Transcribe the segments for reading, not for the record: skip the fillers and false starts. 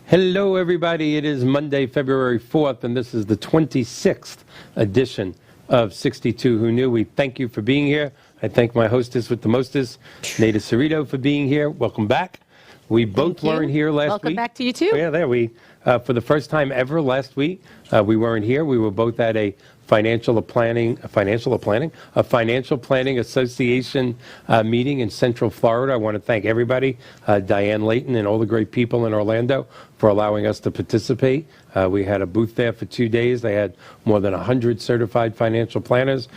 Hello, everybody. It is Monday, February 4th, and this is the 26th edition of 62 Who Knew. We thank you for being here. I thank my hostess with the mostest, Neda Cerrito, for being here. Welcome back. We both weren't here last week. Welcome back to you, too. Oh, yeah, there we, for the first time ever last week, we weren't here. We were both at a Financial Planning Association meeting in Central Florida. I want to thank everybody, Diane Layton and all the great people in Orlando for allowing us to participate. We had a booth there for 2 days. They had more than 100 certified financial planners.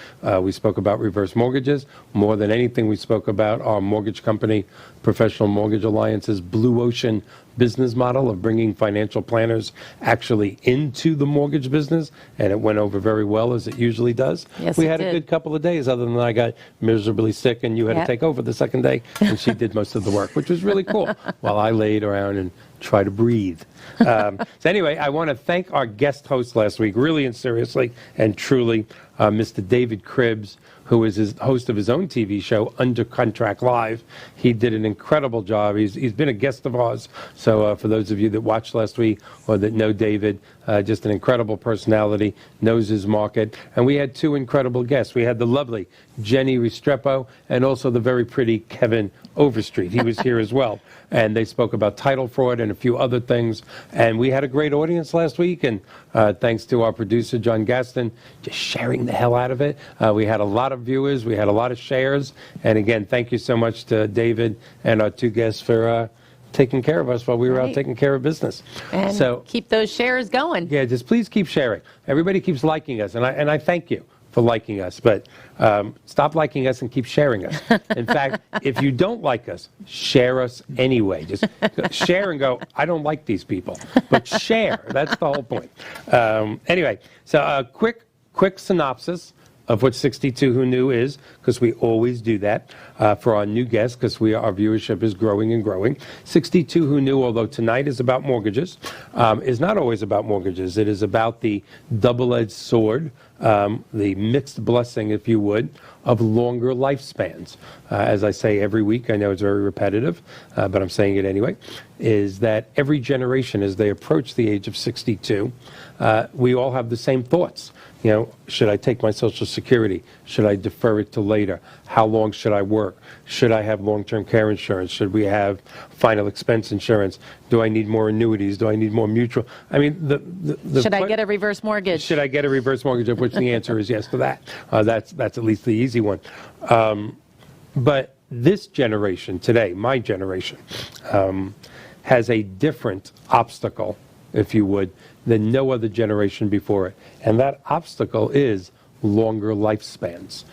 We spoke about reverse mortgages. More than anything, we spoke about our mortgage company, Professional Mortgage Alliance's Blue Ocean business model of bringing financial planners actually into the mortgage business, and it went over very well, as it usually does. Yes, we it had did. a good couple of days, other than I got miserably sick and you had to take over the second day, and she did most of the work, which was really cool, while I laid around and tried to breathe. So anyway, I want to thank our guest host last week, really and seriously and truly, Mr. David Cribbs, who is his host of his own TV show, Under Contract Live. He did an incredible job. He's been a guest of ours. So for those of you that watched last week or that know David, just an incredible personality, knows his market. And we had two incredible guests. We had the lovely Jenny Restrepo and also the very pretty Kevin Overstreet. He was here as well. And they spoke about title fraud and a few other things. And we had a great audience last week. And thanks to our producer, John Gaston, just sharing the hell out of it. We had a lot of viewers. We had a lot of shares. And again, thank you so much to David and our two guests for taking care of us while we were out taking care of business. And so keep those shares going. Yeah, just please keep sharing. Everybody keeps liking us. And I thank you for liking us, but stop liking us and keep sharing us. In fact, if you don't like us, share us anyway. Just share and go, I don't like these people, but share. That's the whole point. Anyway, so a quick synopsis of what 62 Who Knew is, because we always do that for our new guests, because our viewership is growing and growing. 62 Who Knew, although tonight is about mortgages, is not always about mortgages. It is about the double-edged sword, the mixed blessing, if you would, of longer lifespans. As I say every week, I know it's very repetitive, but I'm saying it anyway, is that every generation, as they approach the age of 62, we all have the same thoughts. You know, should I take my Social Security? Should I defer it to later? How long should I work? Should I have long-term care insurance? Should we have final expense insurance? Do I need more annuities? Do I need more mutual? I mean, should I get a reverse mortgage? Should I get a reverse mortgage? Of which the answer is yes to that. That's at least the easy one. But this generation today, my generation, has a different obstacle, if you would, than no other generation before it. And that obstacle is longer lifespans.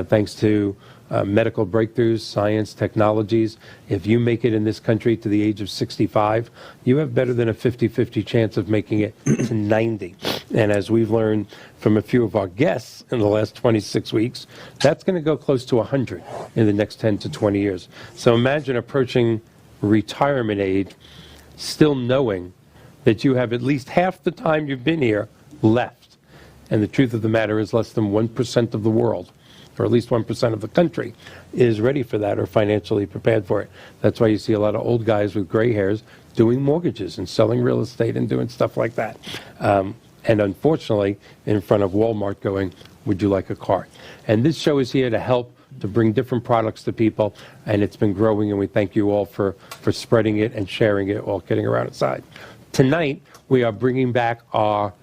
Thanks to medical breakthroughs, science, technologies, if you make it in this country to the age of 65, you have better than a 50-50 chance of making it to 90. And as we've learned from a few of our guests in the last 26 weeks, that's going to go close to 100 in the next 10 to 20 years. So imagine approaching retirement age, still knowing that you have at least half the time you've been here left. And the truth of the matter is less than 1% of the world, or at least 1% of the country, is ready for that or financially prepared for it. That's why you see a lot of old guys with gray hairs doing mortgages and selling real estate and doing stuff like that. And unfortunately, in front of Walmart going, would you like a car? And this show is here to help to bring different products to people, and it's been growing, and we thank you all for spreading it and sharing it while kidding around inside. Tonight, we are bringing back our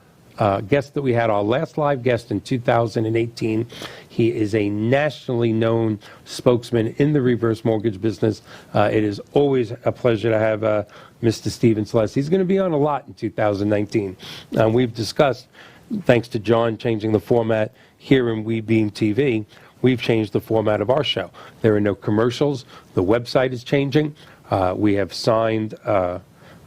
guest that we had, our last live guest in 2018. He is a nationally known spokesman in the reverse mortgage business. It is always a pleasure to have Mr. Stephen Celeste. He's going to be on a lot in 2019. We've discussed, thanks to John changing the format here in WeBeam TV, we've changed the format of our show. There are no commercials. The website is changing. We have signed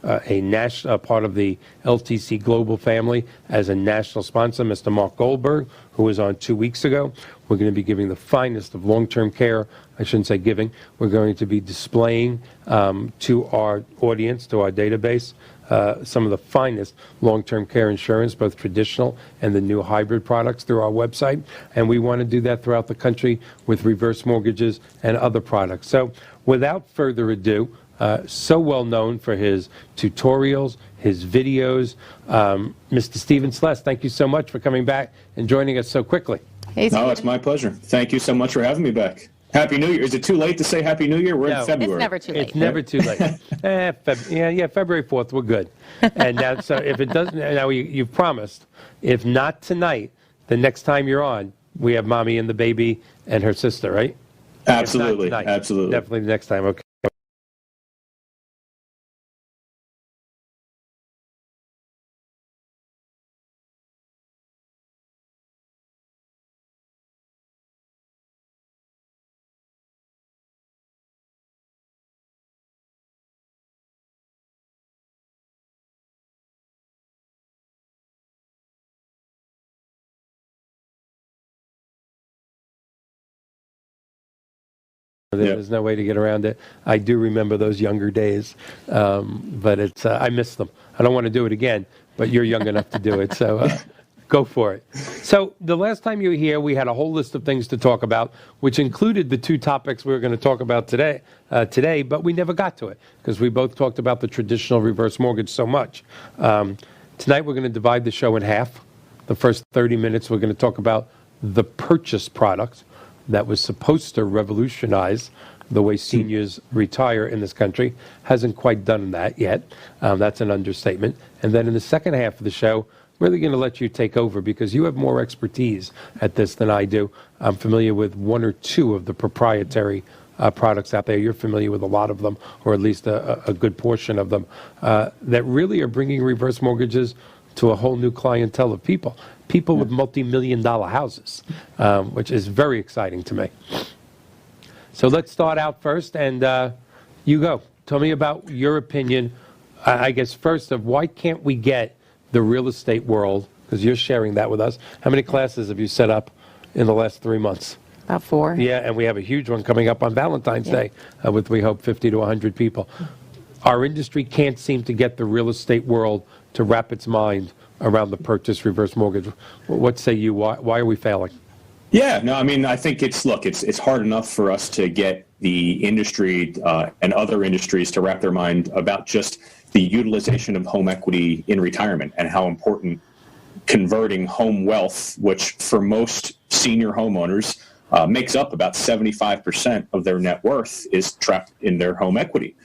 a national part of the LTC Global family as a national sponsor, Mr. Mark Goldberg, who was on 2 weeks ago. We're going to be giving the finest of long-term care. I shouldn't say giving. We're going to be displaying to our audience, to our database, some of the finest long-term care insurance, both traditional and the new hybrid products through our website. And we want to do that throughout the country with reverse mortgages and other products. So without further ado, so well known for his tutorials, his videos. Mr. Stephen Sless, thank you so much for coming back and joining us so quickly. Hey, No, it's my pleasure. Thank you so much for having me back. Happy New Year. Is it too late to say Happy New Year? We're No. in February. It's never too late. It's never too late. February 4th, we're good. And now, so if it doesn't, now you've promised, if not tonight, the next time you're on, we have mommy and the baby and her sister, right? Absolutely. If not tonight, Absolutely. definitely the next time, okay. There's no way to get around it. I do remember those younger days, but it's I miss them. I don't want to do it again, but you're young enough to do it, so go for it. So the last time you were here, we had a whole list of things to talk about, which included the two topics we were going to talk about today, but we never got to it because we both talked about the traditional reverse mortgage so much. Tonight we're going to divide the show in half. The first 30 minutes we're going to talk about the purchase product that was supposed to revolutionize the way seniors retire in this country. Hasn't quite done that yet. That's an understatement. And then in the second half of the show, I'm really going to let you take over because you have more expertise at this than I do. I'm familiar with one or two of the proprietary products out there. You're familiar with a lot of them, or at least a good portion of them, that really are bringing reverse mortgages to a whole new clientele of people with multi-million-dollar houses, which is very exciting to me. So let's start out first, and you go. Tell me about your opinion, I guess, first of why can't we get the real estate world, because you're sharing that with us. How many classes have you set up in the last 3 months? About 4. Yeah, and we have a huge one coming up on Valentine's Day with, we hope, 50 to 100 people. Our industry can't seem to get the real estate world to wrap its mind around the purchase reverse mortgage. What say you? Why are we failing? Yeah, no, I mean, I think it's hard enough for us to get the industry and other industries to wrap their mind about just the utilization of home equity in retirement and how important converting home wealth, which for most senior homeowners makes up about 75% of their net worth, is trapped in their home equity.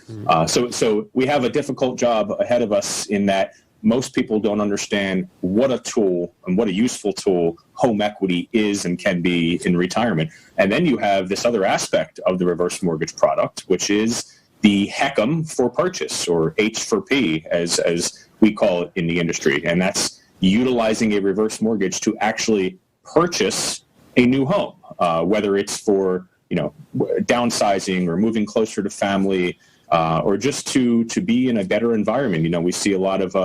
So we have a difficult job ahead of us in that most people don't understand what a tool and what a useful tool home equity is and can be in retirement. And then you have this other aspect of the reverse mortgage product, which is the HECM for purchase, or H for P, as we call it in the industry. And that's utilizing a reverse mortgage to actually purchase a new home, whether it's for downsizing or moving closer to family, or just to be in a better environment. We see a lot of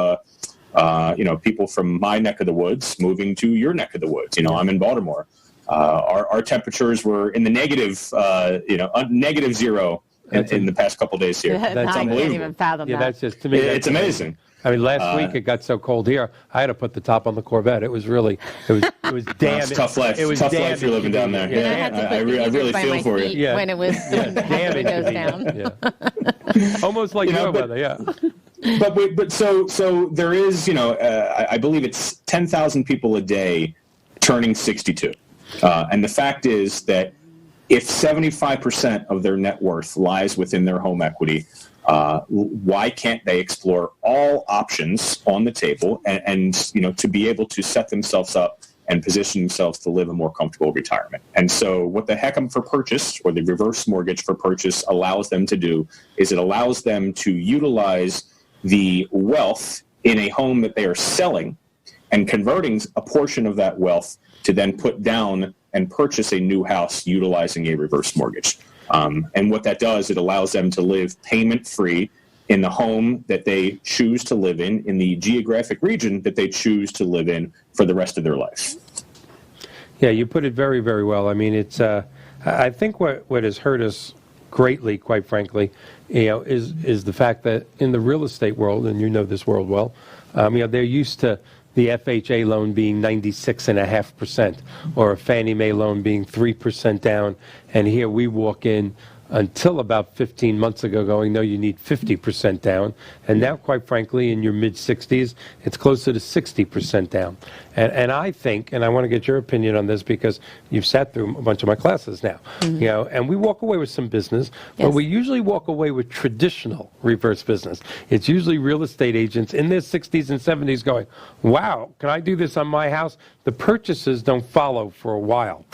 people from my neck of the woods moving to your neck of the woods. I'm in Baltimore. Our temperatures were in the negative zero in the past couple of days here. That's It's I unbelievable. can't even fathom Yeah, that. that's just, to me, It's amazing. I mean, last week it got so cold here, I had to put the top on the Corvette. It was really, it was damn. It's tough life. It was Tough damn life you're living down there. And I had to put the I really heaters by feel my for you. feet Yeah. when it was when the Damn windows it. down. Yeah. Almost like your but- weather, yeah. But so there is, I believe it's 10,000 people a day turning 62. And the fact is that if 75% of their net worth lies within their home equity, why can't they explore all options on the table and to be able to set themselves up and position themselves to live a more comfortable retirement? And so what the HECM for purchase, or the reverse mortgage for purchase, allows them to do is it allows them to utilize the wealth in a home that they are selling and converting a portion of that wealth to then put down and purchase a new house utilizing a reverse mortgage. And what that does, it allows them to live payment-free in the home that they choose to live in the geographic region that they choose to live in for the rest of their life. Yeah, you put it very, very well. I mean, it's. I think what has hurt us greatly, quite frankly, is the fact that in the real estate world, and you know this world well, they're used to the FHA loan being 96.5%, or a Fannie Mae loan being 3% down, and here we walk in until about 15 months ago going, no, you need 50% down. And now, quite frankly, in your mid-60s, it's closer to 60% down. And I think, and I want to get your opinion on this because you've sat through a bunch of my classes now, you know, and we walk away with some business, but we usually walk away with traditional reverse business. It's usually real estate agents in their 60s and 70s going, wow, can I do this on my house? The purchases don't follow for a while.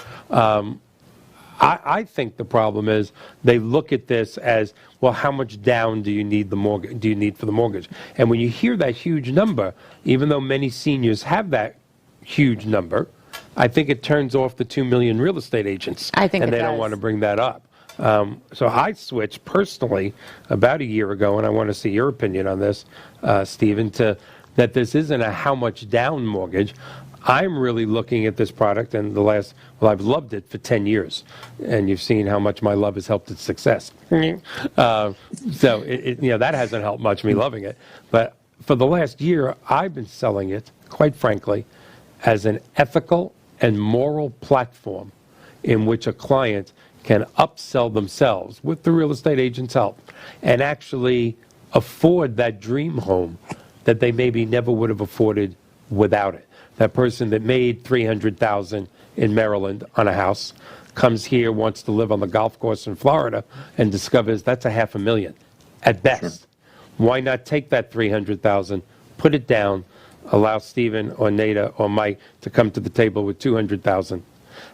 I think the problem is they look at this as, well, how much down do you need for the mortgage? And when you hear that huge number, even though many seniors have that huge number, I think it turns off the 2 million real estate agents. I think and it they don't does. want to bring that up. So I switched personally about a year ago, and I want to see your opinion on this, Stephen, to that this isn't a how much down mortgage. I'm really looking at this product, and I've loved it for 10 years, and you've seen how much my love has helped its success. So that hasn't helped much, me loving it. But for the last year, I've been selling it, quite frankly, as an ethical and moral platform in which a client can upsell themselves with the real estate agent's help and actually afford that dream home that they maybe never would have afforded without it. That person that made $300,000 in Maryland on a house comes here, wants to live on the golf course in Florida, and discovers that's $500,000 at best. Sure. Why not take that $300,000, put it down, allow Stephen or Nada or Mike to come to the table with $200,000,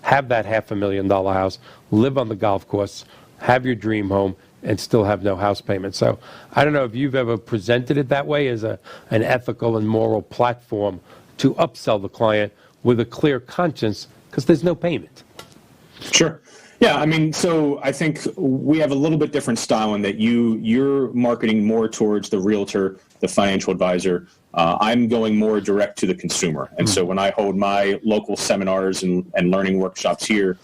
have that $500,000 house, live on the golf course, have your dream home, and still have no house payment. So I don't know if you've ever presented it that way as an ethical and moral platform to upsell the client with a clear conscience because there's no payment. Sure. Yeah, I mean, so I think we have a little bit different style in that you're marketing more towards the realtor, the financial advisor. I'm going more direct to the consumer. And so when I hold my local seminars and learning workshops here,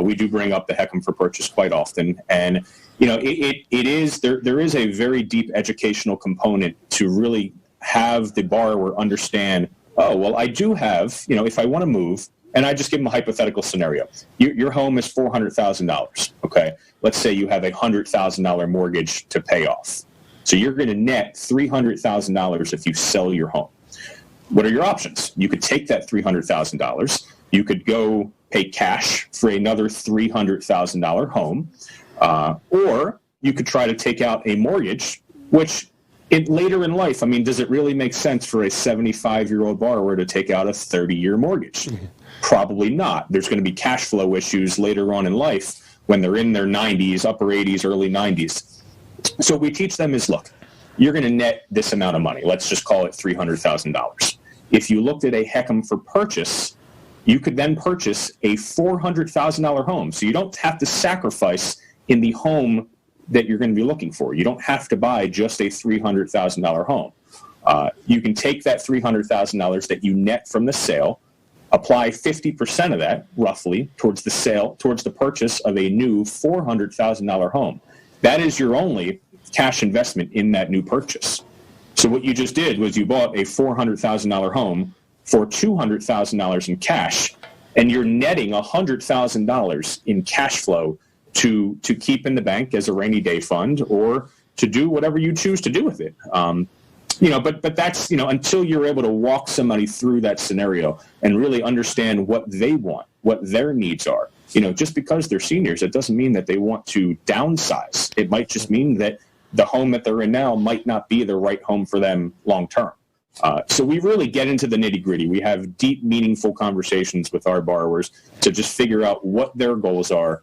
we do bring up the HECM for purchase quite often. And, you know, there is a very deep educational component to really have the borrower understand, oh, well, I do have, you know, if I want to move, and I just give them a hypothetical scenario. Your home is $400,000, okay? Let's say you have a $100,000 mortgage to pay off. So you're going to net $300,000 if you sell your home. What are your options? You could take that $300,000. You could go pay cash for another $300,000 home, or you could try to take out a mortgage, which later in life, I mean, does it really make sense for a 75-year-old borrower to take out a 30-year mortgage? Mm-hmm. Probably not. There's going to be cash flow issues later on in life when they're in their 90s, upper 80s, early 90s. So what we teach them is, look, you're going to net this amount of money. Let's just call it $300,000. If you looked at a HECM for purchase, you could then purchase a $400,000 home. So you don't have to sacrifice in the home that you're going to be looking for. You don't have to buy just a $300,000 home. You can take that $300,000 that you net from the sale, apply 50% of that, roughly, towards the sale, towards the purchase of a new $400,000 home. That is your only cash investment in that new purchase. So what you just did was you bought a $400,000 home for $200,000 in cash, and you're netting $100,000 in cash flow to keep in the bank as a rainy day fund or to do whatever you choose to do with it. But that's, until you're able to walk somebody through that scenario and really understand what they want, what their needs are. Just because they're seniors, it doesn't mean that they want to downsize. It might just mean that the home that they're in now might not be the right home for them long term. So we really get into the nitty gritty. We have deep, meaningful conversations with our borrowers to just figure out what their goals are,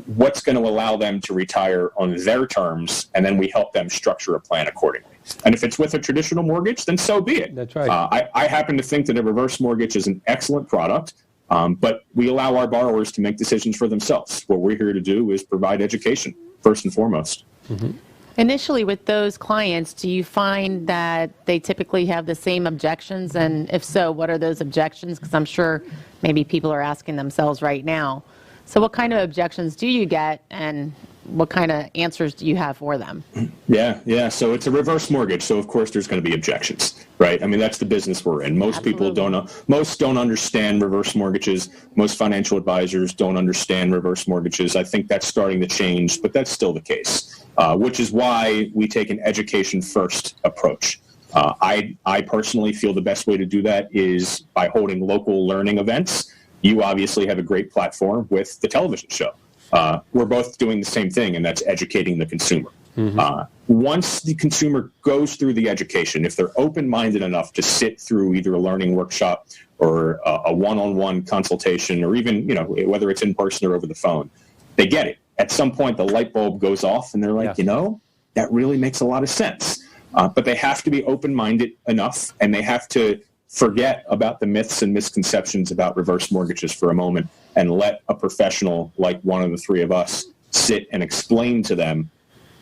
what's going to allow them to retire on their terms, and then we help them structure a plan accordingly. And if it's with a traditional mortgage, then so be it. That's right. I happen to think that a reverse mortgage is an excellent product, but we allow our borrowers to make decisions for themselves. What we're here to do is provide education, first and foremost. Mm-hmm. Initially, with those clients, do you find that they typically have the same objections? And if so, what are those objections? Because I'm sure maybe people are asking themselves right now. So what kind of objections do you get? And what kind of answers do you have for them? Yeah. So it's a reverse mortgage. So of course there's going to be objections, right? I mean, that's the business we're in. Most people don't understand reverse mortgages. Most financial advisors don't understand reverse mortgages. I think that's starting to change, but that's still the case, which is why we take an education first approach. I personally feel the best way to do that is by holding local learning events. You obviously have a great platform with the television show. We're both doing the same thing, and that's educating the consumer. Once the consumer goes through the education, if they're open-minded enough to sit through either a learning workshop or a one-on-one consultation, or even, whether it's in person or over the phone, they get it. At some point, the light bulb goes off, and they're like, that really makes a lot of sense. But they have to be open-minded enough, and they have to forget about the myths and misconceptions about reverse mortgages for a moment and let a professional like one of the three of us sit and explain to them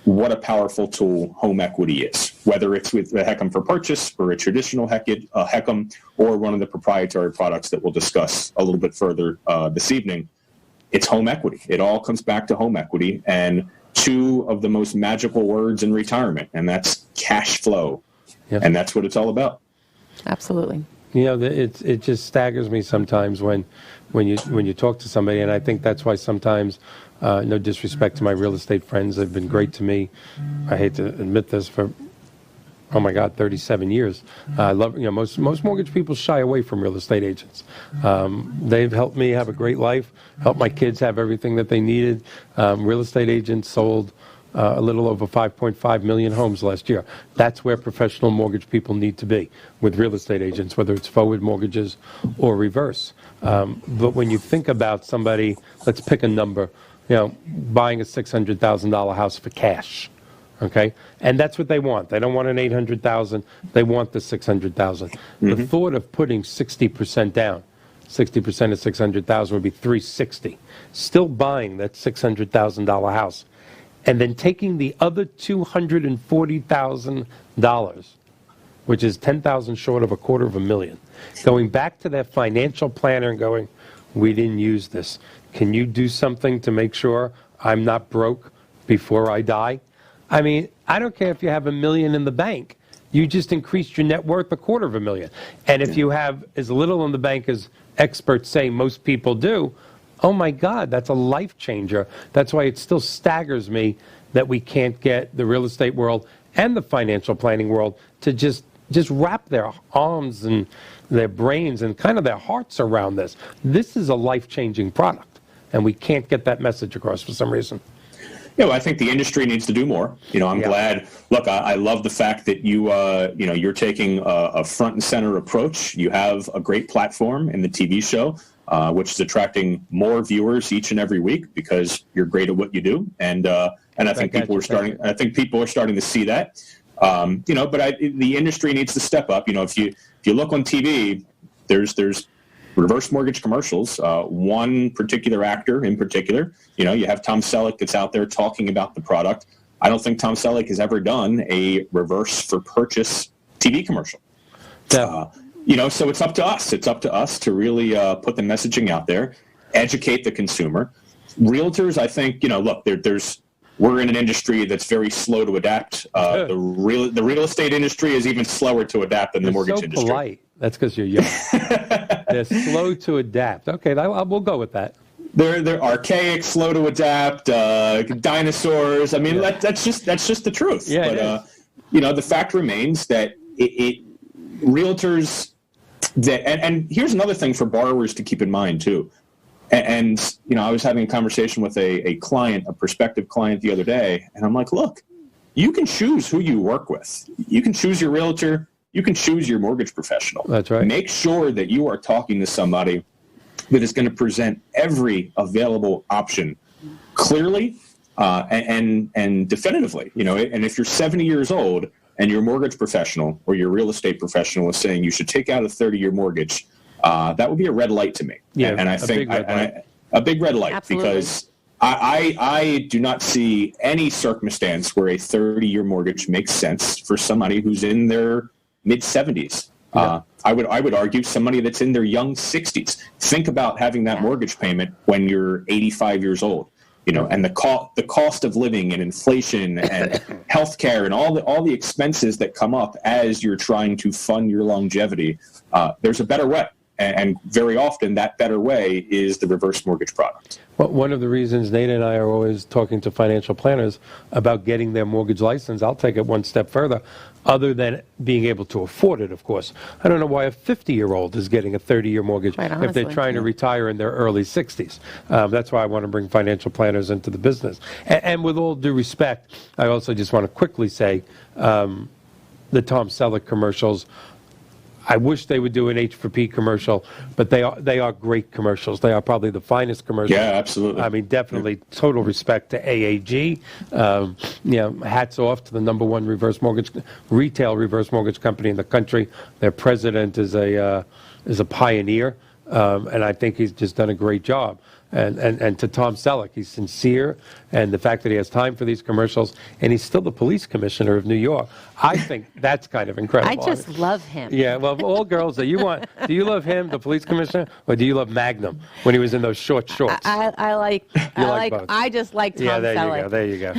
what a powerful tool home equity is, whether it's with the HECM for purchase or a traditional HECM or one of the proprietary products that we'll discuss a little bit further this evening. It's home equity. It all comes back to home equity and two of the most magical words in retirement, and that's cash flow. Yep. And that's what it's all about. Absolutely. It just staggers me sometimes when you talk to somebody, and I think that's why sometimes, no disrespect to my real estate friends, they've been great to me. I hate to admit this, for 37 years. I love, most mortgage people shy away from real estate agents. They've helped me have a great life, helped my kids have everything that they needed. Real estate agents sold a little over 5.5 million homes last year. That's where professional mortgage people need to be with real estate agents, whether it's forward mortgages or reverse. But when you think about somebody, let's pick a number, buying a $600,000 house for cash, okay? And that's what they want. They don't want an $800,000. They want the $600,000. The thought of putting 60% down, 60% of $600,000 would be $360,000. Still buying that $600,000 house. And then taking the other $240,000, which is $10,000 short of $250,000, going back to that financial planner and going, we didn't use this. Can you do something to make sure I'm not broke before I die? I mean, I don't care if you have $1 million in the bank. You just increased your net worth $250,000. And if you have as little in the bank as experts say most people do, oh my God, that's a life changer. That's why it still staggers me that we can't get the real estate world and the financial planning world to just wrap their arms and their brains and kind of their hearts around this. This is a life-changing product, and we can't get that message across for some reason. Well, I think the industry needs to do more. I'm glad. Look, I love the fact that you're taking a front and center approach. You have a great platform in the TV show, which is attracting more viewers each and every week because you're great at what you do, and I think people are starting. I think people are starting to see that. But the industry needs to step up. If you look on TV, there's reverse mortgage commercials. One particular actor in particular, you have Tom Selleck that's out there talking about the product. I don't think Tom Selleck has ever done a reverse for purchase TV commercial. So it's up to us. It's up to us to really put the messaging out there, educate the consumer. Realtors, I think, look, we're in an industry that's very slow to adapt. The real estate industry is even slower to adapt than the mortgage industry. Polite. That's because you're young. They're slow to adapt. Okay, we'll go with that. They're archaic, slow to adapt, dinosaurs. I mean, that's just the truth. Yeah, but the fact remains that realtors and here's another thing for borrowers to keep in mind too. And I was having a conversation with a client, a prospective client the other day, and I'm like, look, you can choose who you work with. You can choose your realtor. You can choose your mortgage professional. That's right. Make sure that you are talking to somebody that is going to present every available option clearly and definitively. And if you're 70 years old and your mortgage professional or your real estate professional is saying you should take out a 30-year mortgage, that would be a red light to me. Yeah, and I think a big red light. Absolutely. Because I do not see any circumstance where a 30-year mortgage makes sense for somebody who's in their mid-70s. I would argue somebody that's in their young 60s. Think about having that mortgage payment when you're 85 years old. and the cost of living and inflation and healthcare and all the expenses that come up as you're trying to fund your longevity, there's a better way. And very often that better way is the reverse mortgage product. Well, one of the reasons Nate and I are always talking to financial planners about getting their mortgage license, I'll take it one step further, other than being able to afford it, of course. I don't know why a 50-year-old is getting a 30-year mortgage if they're trying to retire in their early 60s. That's why I want to bring financial planners into the business. And with all due respect, I also just want to quickly say the Tom Selleck commercials, I wish they would do an H4P commercial, but they are great commercials. They are probably the finest commercials. Yeah, absolutely. I mean, definitely total respect to AAG. Hats off to the #1 retail reverse mortgage company in the country. Their president is a pioneer, and I think he's just done a great job. And to Tom Selleck, he's sincere, and the fact that he has time for these commercials, and he's still the police commissioner of New York. I think that's kind of incredible. I just love him. Yeah, well, all girls do you love him, the police commissioner, or do you love Magnum when he was in those short shorts? I just like Tom Selleck. There you go.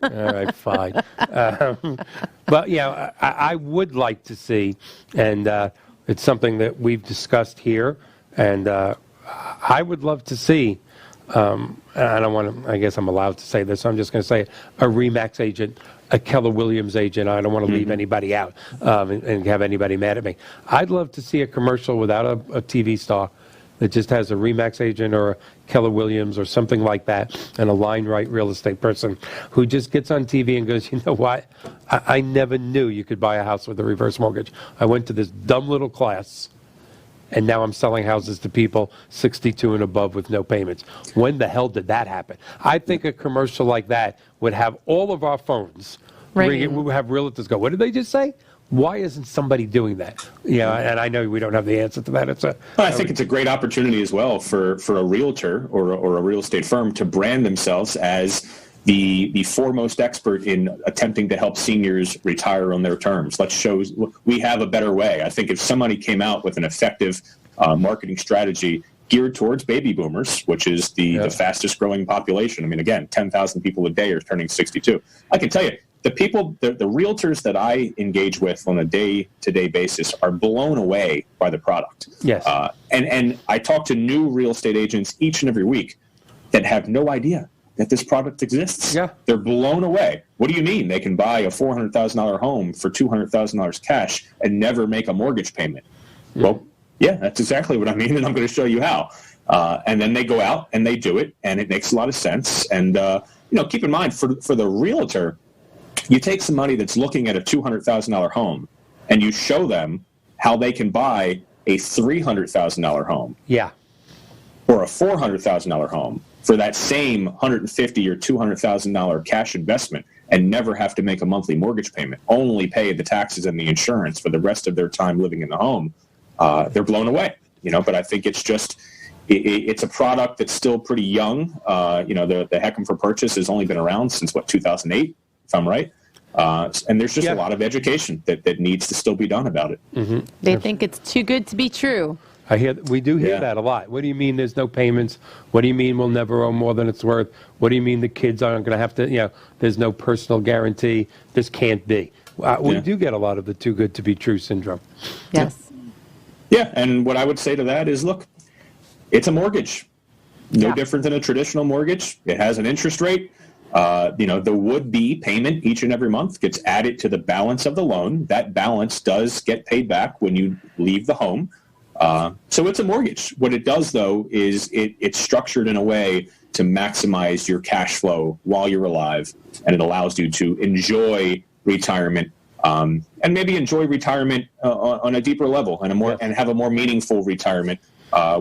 All right, fine. But yeah, I would like to see, and it's something that we've discussed here, and I would love to see, and I don't want to, I guess I'm allowed to say this, so I'm just going to say it, a RE/MAX agent, a Keller Williams agent. I don't want to leave anybody out and have anybody mad at me. I'd love to see a commercial without a TV star that just has a RE/MAX agent or a Keller Williams or something like that, and a line-right real estate person who just gets on TV and goes, you know what, I never knew you could buy a house with a reverse mortgage. I went to this dumb little class, and now I'm selling houses to people 62 and above with no payments. When the hell did that happen? I think a commercial like that would have all of our phones ringing. We would have realtors go, what did they just say? Why isn't somebody doing that? And I know we don't have the answer to that. I think it's a great opportunity as well for a realtor or a real estate firm to brand themselves as the foremost expert in attempting to help seniors retire on their terms. Let's show we have a better way. I think if somebody came out with an effective marketing strategy geared towards baby boomers, which is the fastest growing population. I mean, again, 10,000 people a day are turning 62. I can tell you, the realtors that I engage with on a day-to-day basis are blown away by the product. Yes. And I talk to new real estate agents each and every week that have no idea that this product exists. Yeah. They're blown away. What do you mean they can buy a $400,000 home for $200,000 cash and never make a mortgage payment? Yeah. Well, yeah, that's exactly what I mean, and I'm going to show you how. And then they go out and they do it, and it makes a lot of sense. And keep in mind, for the realtor, you take some money that's looking at a $200,000 home, and you show them how they can buy a $300,000 home. Yeah. Or a $400,000 home for that same $150,000 or $200,000 cash investment and never have to make a monthly mortgage payment, only pay the taxes and the insurance for the rest of their time living in the home, they're blown away. But I think it's just, it's a product that's still pretty young. The HECM for Purchase has only been around since, 2008, if I'm right. And there's just a lot of education that needs to still be done about it. Mm-hmm. They think it's too good to be true. We do hear that a lot. What do you mean there's no payments? What do you mean we'll never owe more than it's worth? What do you mean the kids aren't going to have to, there's no personal guarantee? This can't be. We do get a lot of the too good to be true syndrome. Yes. Yeah, and what I would say to that is, look, it's a mortgage. No different than a traditional mortgage. It has an interest rate. The would-be payment each and every month gets added to the balance of the loan. That balance does get paid back when you leave the home. So it's a mortgage. What it does, though, is it's structured in a way to maximize your cash flow while you're alive, and it allows you to enjoy retirement and maybe enjoy retirement on a deeper level and have a more meaningful retirement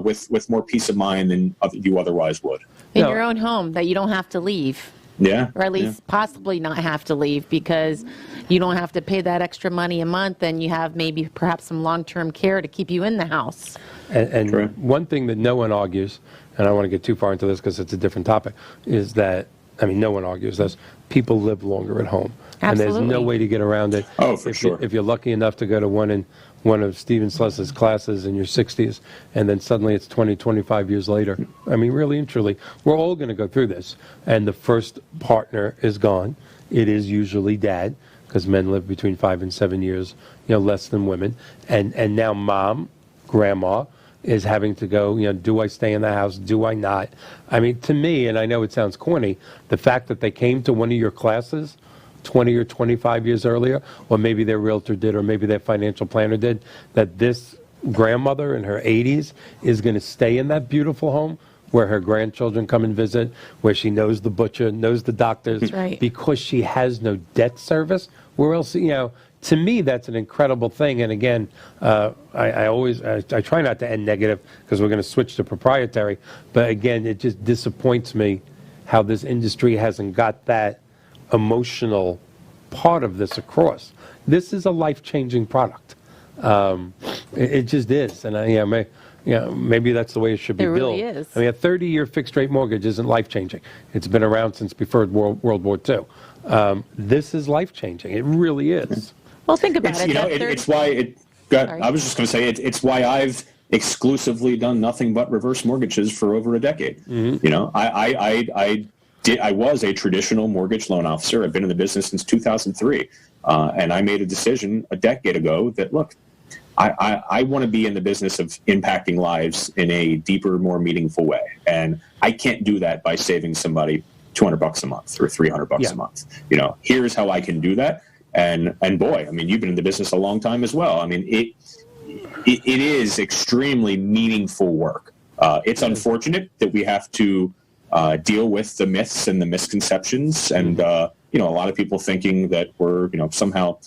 with more peace of mind than you otherwise would. In your own home that you don't have to leave. Yeah. Or at least possibly not have to leave, because you don't have to pay that extra money a month, and you have perhaps some long-term care to keep you in the house. And one thing that no one argues, and I don't want to get too far into this because it's a different topic, is that, no one argues this, people live longer at home. And there's no Absolutely. way to get around it. Oh, for sure. If you're lucky enough to go to one of Stephen Sless's classes in your 60s, and then suddenly it's 20, 25 years later. I mean, really and truly, we're all going to go through this. And the first partner is gone. It is usually dad, because men live between 5 and 7 years, less than women. And now mom, grandma, is having to go, do I stay in the house? Do I not? I mean, to me, and I know it sounds corny, the fact that they came to one of your classes 20 or 25 years earlier, or maybe their realtor did, or maybe their financial planner did, that this grandmother in her 80s is going to stay in that beautiful home where her grandchildren come and visit, where she knows the butcher, knows the doctors, right. because she has no debt service. Where else, to me, that's an incredible thing. And again, I try not to end negative because we're going to switch to proprietary. But again, it just disappoints me how this industry hasn't got that emotional part of this across. This is a life-changing product. It just is. And maybe that's the way it should be It really built. is. I mean, a 30-year fixed-rate mortgage isn't life-changing. It's been around since before World War II. This is life-changing. It really is. Well, think about it. It's why I was just going to say it's why I've exclusively done nothing but reverse mortgages for over a decade. Mm-hmm. I was a traditional mortgage loan officer. I've been in the business since 2003, and I made a decision a decade ago that look, I want to be in the business of impacting lives in a deeper, more meaningful way, and I can't do that by saving somebody $200 a month or $300 a month. Here's how I can do that. And boy, I mean, you've been in the business a long time as well. I mean, it is extremely meaningful work. It's unfortunate that we have to deal with the myths and the misconceptions, and a lot of people thinking that we're somehow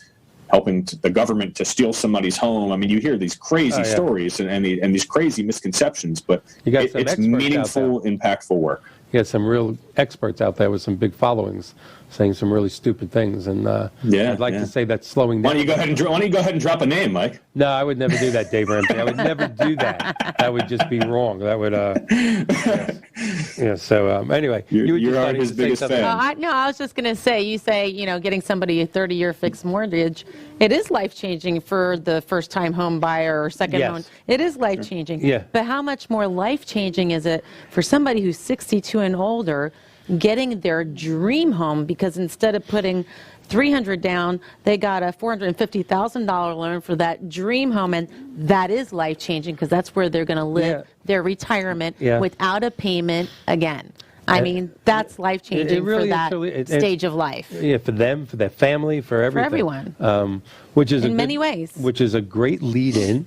helping the government to steal somebody's home. I mean, you hear these crazy stories and these crazy misconceptions, but it's meaningful, impactful work. You got some real experts out there with some big followings saying some really stupid things, and I'd like to say that's slowing down. Why don't you go ahead and drop a name, Mike? No, I would never do that, Dave Ramsey. I would never do that. That would just be wrong. That would, So anyway, you're his biggest fan. I was just going to say, you say, getting somebody a 30-year fixed mortgage, it is life-changing for the first-time home buyer or second home. It is life-changing. Yeah. But how much more life-changing is it for somebody who's 62 and older getting their dream home, because instead of putting $300 down, they got a $450,000 loan for that dream home, and that is life-changing because that's where they're going to live their retirement without a payment again. I mean, that's life-changing really for that stage of life. Yeah, for them, for their family, for everything. For everyone. Which is in many ways. Which is a great lead-in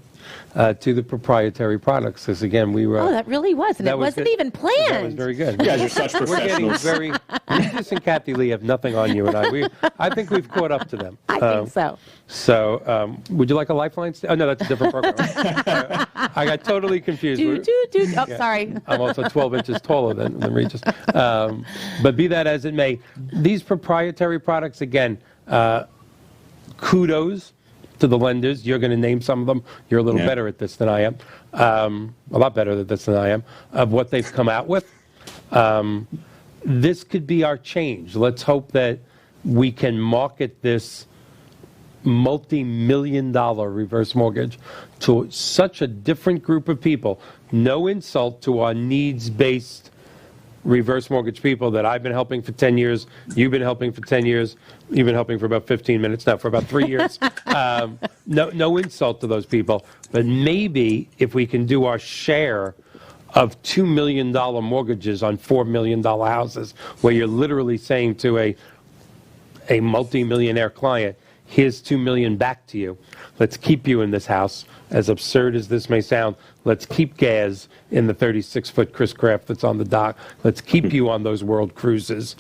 to the proprietary products, because again, we were... Oh, that really was, and it wasn't even planned. That was very good. You guys are such professionals. We're getting Regis and Kathy Lee have nothing on you and I. I think we've caught up to them. I think so. So, would you like a lifeline? Oh, no, that's a different program. I got totally confused. Oh, sorry. I'm also 12 inches taller than Regis. But be that as it may, these proprietary products, again, kudos to the lenders. You're going to name some of them. You're a little better at this than I am. A lot better at this than I am, of what they've come out with. This could be our change. Let's hope that we can market this multi-million-dollar reverse mortgage to such a different group of people. No insult to our needs-based reverse mortgage people that I've been helping for 10 years. You've been helping for 10 years. You've been helping for about 15 minutes now, for about 3 years. No insult to those people. But maybe if we can do our share of $2 million mortgages on $4 million houses, where you're literally saying to a multi-millionaire client, here's $2 million back to you. Let's keep you in this house. As absurd as this may sound, let's keep Gaz in the 36-foot Chris Craft that's on the dock. Let's keep you on those world cruises.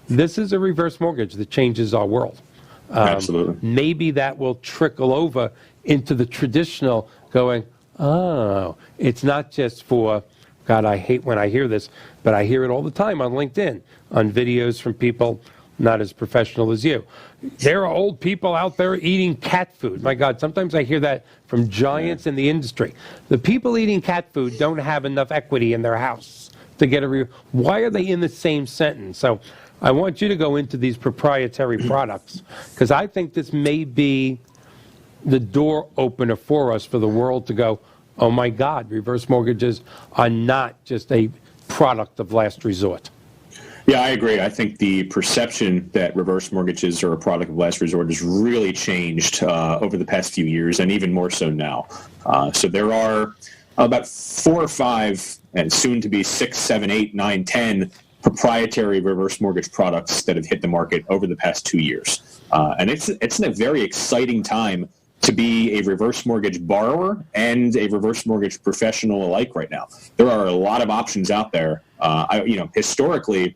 This is a reverse mortgage that changes our world. Absolutely. Maybe that will trickle over into the traditional going, oh, it's not just for, God, I hate when I hear this, but I hear it all the time on LinkedIn, on videos from people not as professional as you. There are old people out there eating cat food. My God, sometimes I hear that from giants in the industry. The people eating cat food don't have enough equity in their house to get why are they in the same sentence? So I want you to go into these proprietary products, because I think this may be the door opener for us, for the world to go, oh my God, reverse mortgages are not just a product of last resort. Yeah, I agree. I think the perception that reverse mortgages are a product of last resort has really changed over the past few years, and even more so now. So there are about 4 or 5, and soon to be 6, 7, 8, 9, 10 proprietary reverse mortgage products that have hit the market over the past 2 years. And it's a very exciting time to be a reverse mortgage borrower and a reverse mortgage professional alike right now. There are a lot of options out there. Historically,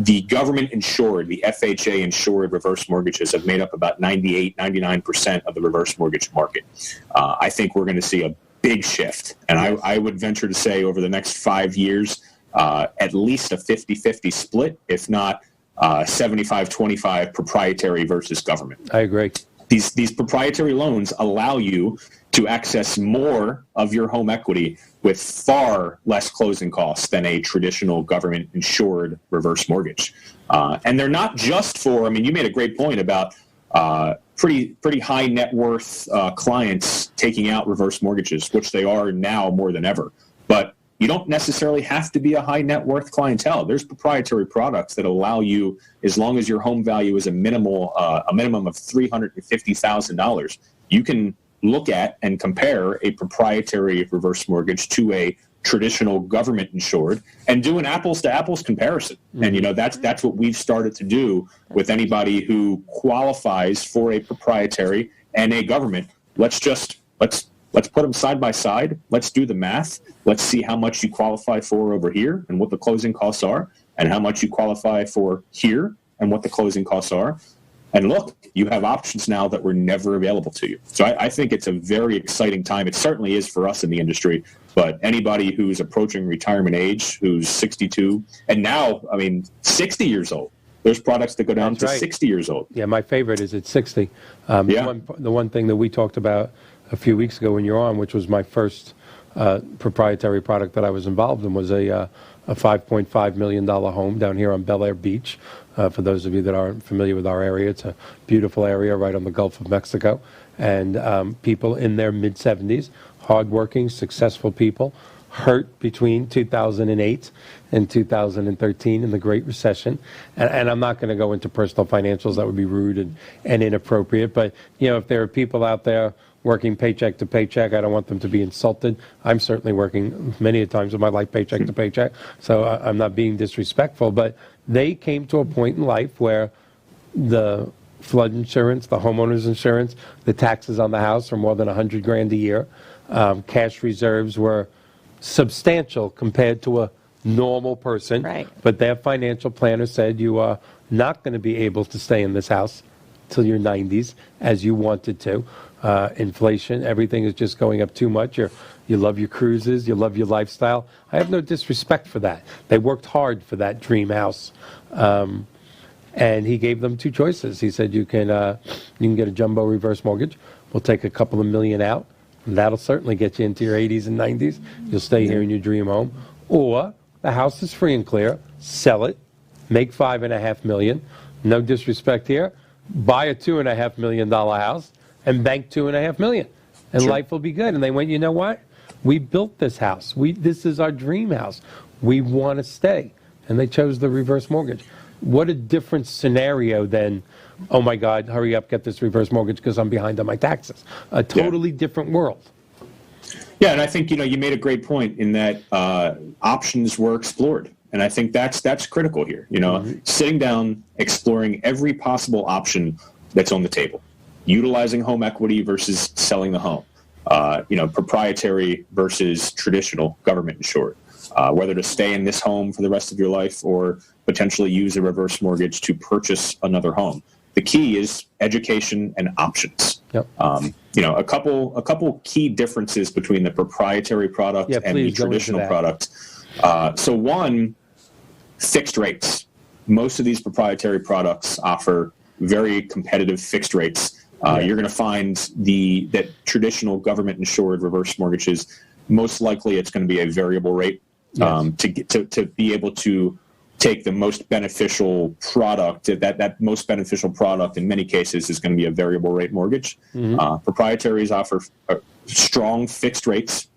the government insured, the FHA insured reverse mortgages have made up about 98, 99% of the reverse mortgage market. I think we're going to see a big shift. And I would venture to say over the next 5 years, at least a 50-50 split, if not 75-25 proprietary versus government. I agree. These proprietary loans allow you to access more of your home equity with far less closing costs than a traditional government-insured reverse mortgage. And they're not just for, you made a great point about pretty high net worth clients taking out reverse mortgages, which they are now more than ever. But you don't necessarily have to be a high net worth clientele. There's proprietary products that allow you, as long as your home value is a minimum of $350,000, you can look at and compare a proprietary reverse mortgage to a traditional government insured and do an apples to apples comparison. Mm-hmm. And that's what we've started to do with anybody who qualifies for a proprietary and a government. Let's put them side by side. Let's do the math. Let's see how much you qualify for over here and what the closing costs are, and how much you qualify for here and what the closing costs are. And look, you have options now that were never available to you. So I think it's a very exciting time. It certainly is for us in the industry, but anybody who's approaching retirement age, who's 62, and now, 60 years old. There's products that go down to 60 years old. Yeah, my favorite is at 60. The one thing that we talked about a few weeks ago when you're on, which was my first proprietary product that I was involved in, was a $5.5 million home down here on Bel Air Beach. For those of you that aren't familiar with our area, it's a beautiful area right on the Gulf of Mexico. And people in their mid-70s, hardworking, successful people, hurt between 2008 and 2013 in the Great Recession. And I'm not going to go into personal financials. That would be rude and inappropriate. But, if there are people out there working paycheck to paycheck, I don't want them to be insulted. I'm certainly working many a times of my life paycheck to paycheck, so I'm not being disrespectful. But they came to a point in life where the flood insurance, the homeowner's insurance, the taxes on the house are more than $100,000 a year. Cash reserves were substantial compared to a normal person. Right. But their financial planner said, you are not going to be able to stay in this house till your 90s as you wanted to. Inflation, everything is just going up too much. You love your cruises, you love your lifestyle. I have no disrespect for that. They worked hard for that dream house. And he gave them 2 choices. He said, you can get a jumbo reverse mortgage. We'll take a couple of million out. And that'll certainly get you into your 80s and 90s. You'll stay here in your dream home. Or the house is free and clear. Sell it. Make $5.5 million. No disrespect here. Buy a $2.5 million house and bank $2.5 million, and Sure. Life will be good. And they went, you know what? We built this house. This is our dream house. We want to stay. And they chose the reverse mortgage. What a different scenario than, oh my God, hurry up, get this reverse mortgage because I'm behind on my taxes. A totally different world. Yeah, and I think, you made a great point in that options were explored. And I think that's critical here. Sitting down, exploring every possible option that's on the table. Utilizing home equity versus selling the home, proprietary versus traditional government insured, whether to stay in this home for the rest of your life or potentially use a reverse mortgage to purchase another home. The key is education and options. Yep. A couple key differences between the proprietary product and the traditional product. So one, fixed rates. Most of these proprietary products offer very competitive fixed rates. You're going to find that traditional government-insured reverse mortgages, most likely it's going to be a variable rate. Yes. To be able to take the most beneficial product. That most beneficial product in many cases is going to be a variable rate mortgage. Proprietaries offer strong fixed rates.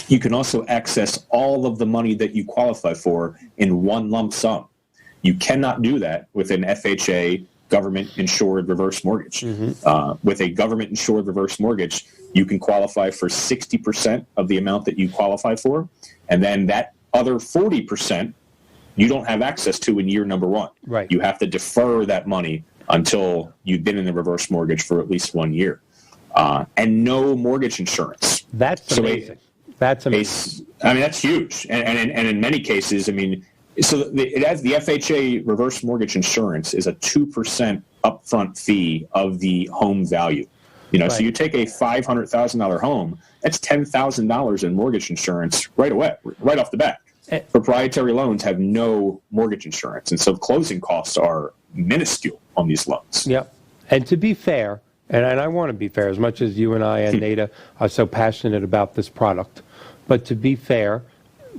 You can also access all of the money that you qualify for in one lump sum. You cannot do that with an FHA government-insured reverse mortgage. With a government-insured reverse mortgage, you can qualify for 60% of the amount that you qualify for, and then that other 40% you don't have access to in year number one. Right. You have to defer that money until you've been in the reverse mortgage for at least 1 year. And no mortgage insurance. That's amazing. That's amazing. I mean, that's huge. And in many cases, I mean, so it has the FHA reverse mortgage insurance is a 2% upfront fee of the home value. You know, Right. So you take a $500,000 home, that's $10,000 in mortgage insurance right away, right off the bat. Proprietary loans have no mortgage insurance, and so closing costs are minuscule on these loans. Yep. And to be fair, and I want to be fair, as much as you and I and Nada are so passionate about this product, but to be fair,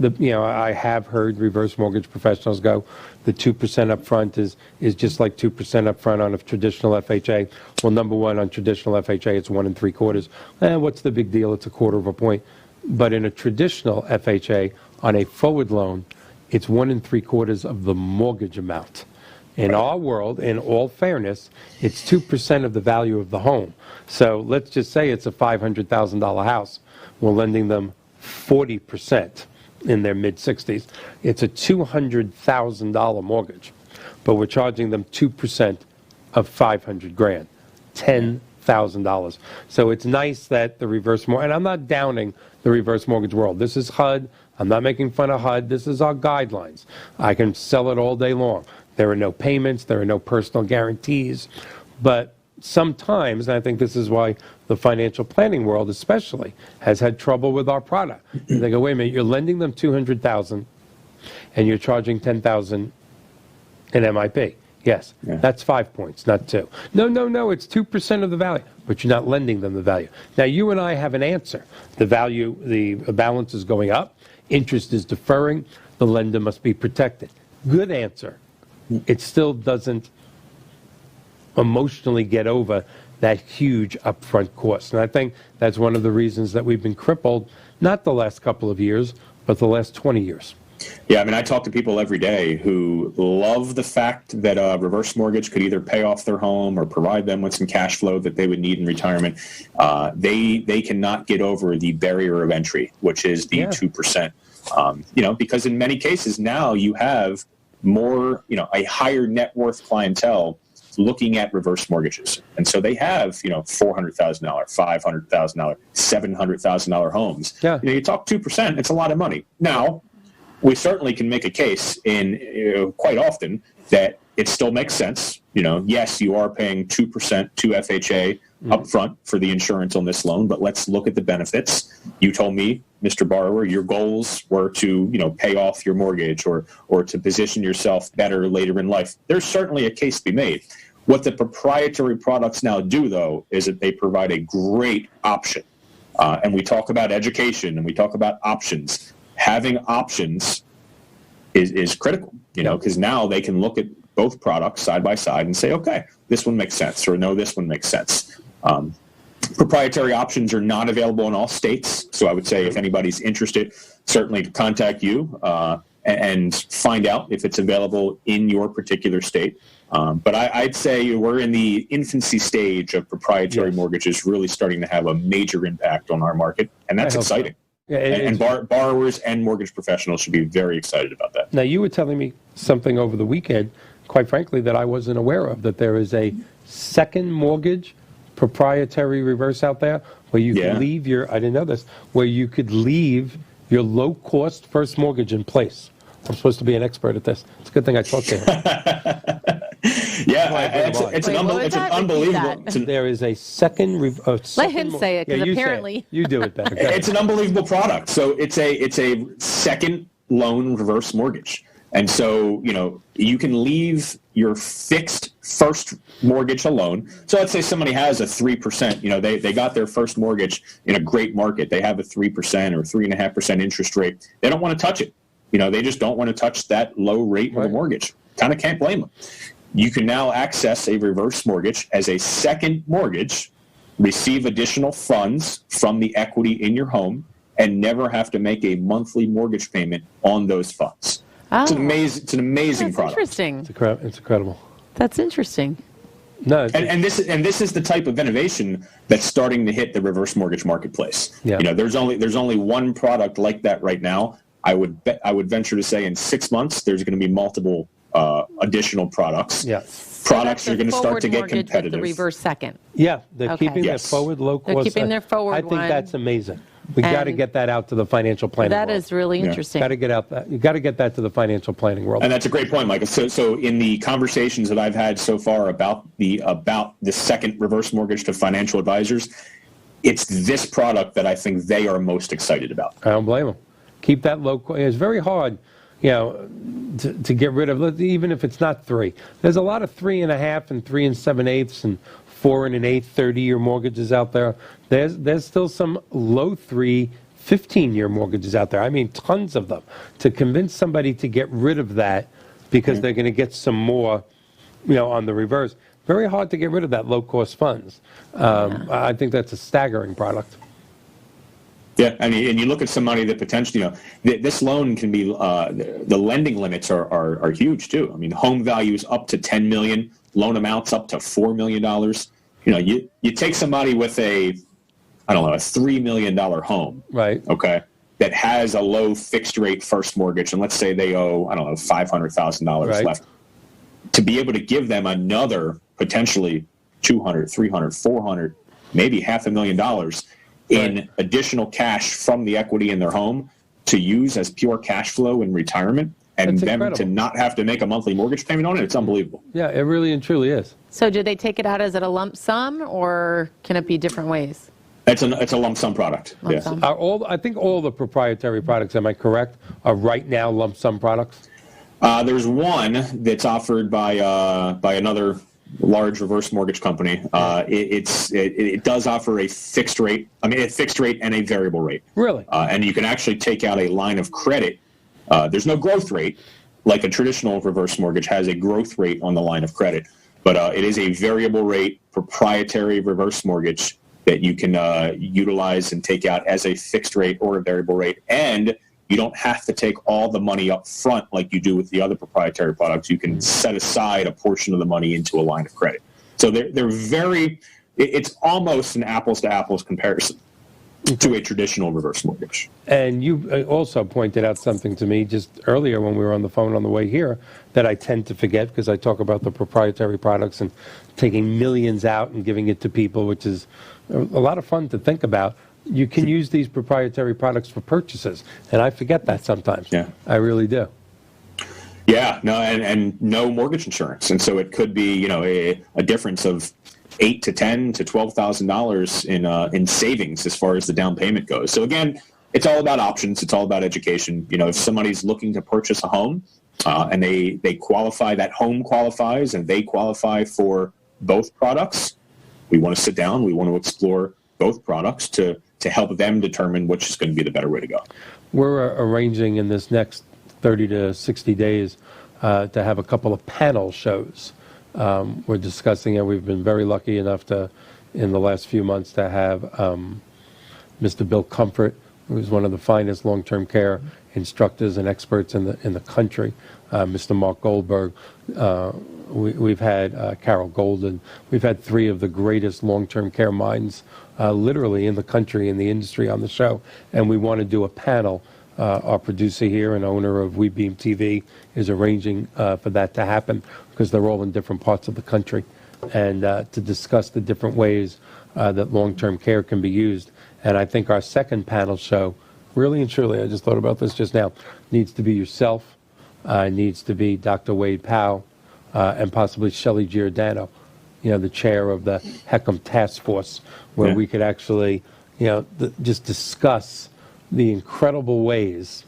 I have heard reverse mortgage professionals go, the 2% up front is just like 2% up front on a traditional FHA. Well, number one, on traditional FHA, it's 1 3/4. What's the big deal? It's a quarter of a point. But in a traditional FHA, on a forward loan, it's 1 3/4 of the mortgage amount. In our world, in all fairness, it's 2% of the value of the home. So let's just say it's a $500,000 house. We're lending them 40% in their mid-60s. It's a $200,000 mortgage, but we're charging them 2% of $500,000, $10,000. So it's nice that the reverse mortgage, and I'm not downing the reverse mortgage world. This is HUD. I'm not making fun of HUD. This is our guidelines. I can sell it all day long. There are no payments. There are no personal guarantees. But sometimes, and I think this is why the financial planning world especially has had trouble with our product. They go, wait a minute, you're lending them $200,000 and you're charging $10,000 in MIP. Yes, that's 5 points, not 2. No, it's 2% of the value, but you're not lending them the value. Now, you and I have an answer. The value, the balance is going up, interest is deferring, the lender must be protected. Good answer. It still doesn't emotionally get over that huge upfront cost. And I think that's one of the reasons that we've been crippled, not the last couple of years, but the last 20 years. Yeah, I mean, I talk to people every day who love the fact that a reverse mortgage could either pay off their home or provide them with some cash flow that they would need in retirement. They cannot get over the barrier of entry, which is the 2%. Because in many cases now you have more, a higher net worth clientele looking at reverse mortgages. And so they have, $400,000, $500,000, $700,000 homes. Yeah. You talk 2%, it's a lot of money. Now, we certainly can make a case in quite often that it still makes sense. Yes, you are paying 2% to FHA upfront for the insurance on this loan, but let's look at the benefits. You told me, Mr. Borrower, your goals were to, pay off your mortgage or to position yourself better later in life. There's certainly a case to be made. What the proprietary products now do, though, is that they provide a great option. And we talk about education and we talk about options. Having options is critical, because now they can look at both products side by side and say, okay, this one makes sense, or no, this one makes sense. Proprietary options are not available in all states. So I would say if anybody's interested, certainly contact you and find out if it's available in your particular state. But I'd say we're in the infancy stage of proprietary mortgages really starting to have a major impact on our market, and that's exciting. So. Yeah, and borrowers and mortgage professionals should be very excited about that. Now, you were telling me something over the weekend, quite frankly, that I wasn't aware of, that there is a second mortgage proprietary reverse out there where you can leave I didn't know this, where you could leave your low-cost first mortgage in place. I'm supposed to be an expert at this. It's a good thing I talked to him. It's an unbelievable. There is a second. Let him say it, because apparently you do it better. It's an unbelievable product. So it's a second loan reverse mortgage, and so you can leave your fixed first mortgage alone. So let's say somebody has a 3%. They got their first mortgage in a great market. They have a 3% or 3.5% interest rate. They don't want to touch it. They just don't want to touch that low rate of a mortgage. Kind of can't blame them. You can now access a reverse mortgage as a second mortgage, receive additional funds from the equity in your home, and never have to make a monthly mortgage payment on those funds. Oh. It's an amazing product. Interesting. It's incredible. That's interesting. No, And this is the type of innovation that's starting to hit the reverse mortgage marketplace. Yeah. There's only one product like that right now. I would venture to say in 6 months there's going to be multiple additional products. Yes. Products So are going to that's a start to forward get mortgage with competitive. The reverse second. Yeah, they're Okay. keeping their Yes. forward low cost. They're keeping their forward I think one. that's amazing. We got to And get that out to the financial planning That world. is really interesting. Got to get out that. You got to get that to the financial planning world. And that's a great point, Michael. So in the conversations that I've had so far about the second reverse mortgage to financial advisors, it's this product that I think they are most excited about. I don't blame them. Keep that low. It's very hard, to get rid of, even if it's not 3. There's a lot of 3.5 and 3 7/8 and 4 1/8 30-year mortgages out there. There's still some low 3 15-year mortgages out there. I mean, tons of them. To convince somebody to get rid of that because they're going to get some more, on the reverse. Very hard to get rid of that low-cost funds. I think that's a staggering product. Yeah, and you look at some money that potentially, this loan can be, the lending limits are huge too. I mean, home values up to $10 million, loan amounts up to $4 million. You take somebody with a $3 million home, Right. okay, that has a low fixed rate first mortgage, and let's say they owe, $500,000 Right. left, to be able to give them another potentially $200, $300, $400, maybe $500,000 in additional cash from the equity in their home to use as pure cash flow in retirement, and That's them incredible. to not have to make a monthly mortgage payment on it, it's unbelievable. Yeah, it really and truly is. So do they take it out as a lump sum, or can it be different ways? It's a lump sum product. Lump sum. I think all the proprietary products, am I correct, are right now lump sum products? There's one that's offered by another large reverse mortgage company. It does offer a fixed rate. A fixed rate and a variable rate. Really? And you can actually take out a line of credit. There's no growth rate like a traditional reverse mortgage has a growth rate on the line of credit, but it is a variable rate proprietary reverse mortgage that you can utilize and take out as a fixed rate or a variable rate, and you don't have to take all the money up front like you do with the other proprietary products. You can set aside a portion of the money into a line of credit. So they're very, it's almost an apples to apples comparison to a traditional reverse mortgage. And you also pointed out something to me just earlier when we were on the phone on the way here that I tend to forget because I talk about the proprietary products and taking millions out and giving it to people, which is a lot of fun to think about. You can use these proprietary products for purchases, and I forget that sometimes. Yeah. I really do. Yeah, no, and no mortgage insurance, and so it could be a difference of $8,000 to $10,000 to $12,000 in savings as far as the down payment goes. So again, it's all about options. It's all about education. If somebody's looking to purchase a home and they qualify, that home qualifies, and they qualify for both products, we want to sit down. We want to explore both products to help them determine which is going to be the better way to go. We're arranging in this next 30 to 60 days to have a couple of panel shows. We're discussing it. We've been very lucky enough to, in the last few months, to have Mr. Bill Comfort, who's one of the finest long-term care instructors and experts in the country, Mr. Mark Goldberg. We've had Carol Golden. We've had 3 of the greatest long-term care minds literally in the country, in the industry, on the show. And we want to do a panel. Our producer here and owner of WeBeam TV is arranging for that to happen because they're all in different parts of the country, and to discuss the different ways that long-term care can be used. And I think our second panel show, really and truly, I just thought about this just now, needs to be yourself, needs to be Dr. Wade Powell, and possibly Shelley Giordano, the chair of the HECM Task Force, where we could actually, just discuss the incredible ways